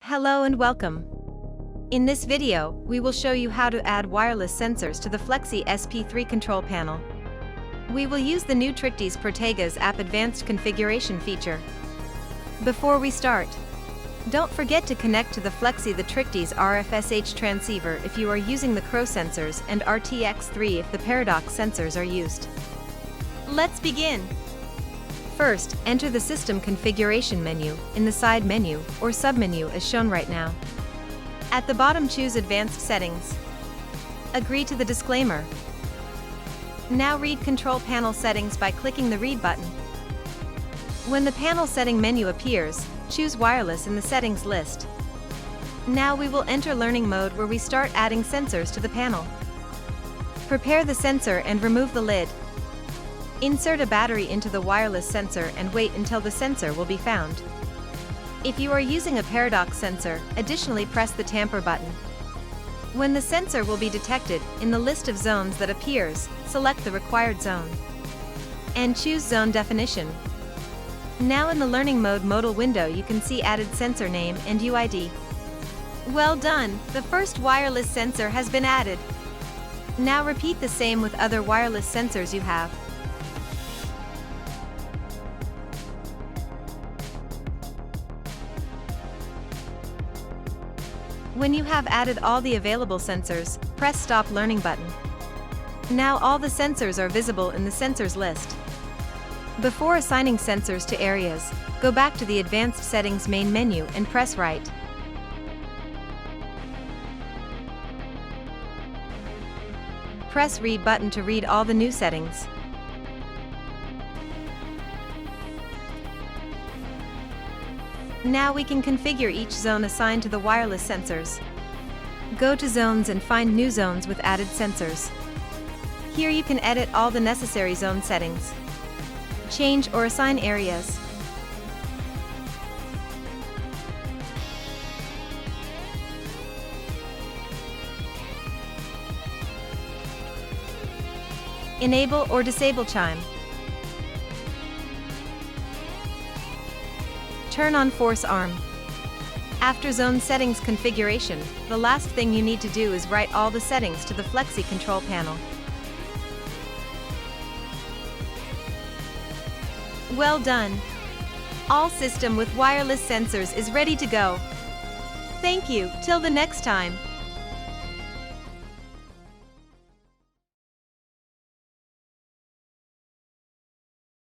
Hello and welcome. In this video, we will show you how to add wireless sensors to the FLEXi SP3 control panel. We will use the new Trikdis Protegus app advanced configuration feature. Before we start, don't forget to connect to the FLEXi the Trikdis RFSH transceiver if you are using the CRO sensors and RTX3 if the Paradox sensors are used. Let's begin. First, enter the System Configuration menu in the side menu or submenu as shown right now. At the bottom, choose Advanced Settings. Agree to the disclaimer. Now read Control Panel Settings by clicking the Read button. When the panel setting menu appears, choose Wireless in the settings list. Now we will enter Learning mode where we start adding sensors to the panel. Prepare the sensor and remove the lid. Insert a battery into the wireless sensor and wait until the sensor will be found. If you are using a Paradox sensor, additionally press the tamper button. When the sensor will be detected, in the list of zones that appears, select the required zone and choose Zone Definition. Now in the Learning mode modal window you can see added sensor name and UID. Well done, the first wireless sensor has been added. Now repeat the same with other wireless sensors you have. When you have added all the available sensors, press Stop Learning button. Now all the sensors are visible in the sensors list. Before assigning sensors to areas, go back to the Advanced Settings main menu and press Right. Press Read button to read all the new settings. Now we can configure each zone assigned to the wireless sensors. Go to Zones and find New Zones with added sensors. Here you can edit all the necessary zone settings. Change or assign areas. Enable or disable chime. Turn on force arm. After zone settings configuration, the last thing you need to do is write all the settings to the FLEXi control panel. Well done! All system with wireless sensors is ready to go. Thank you, till the next time.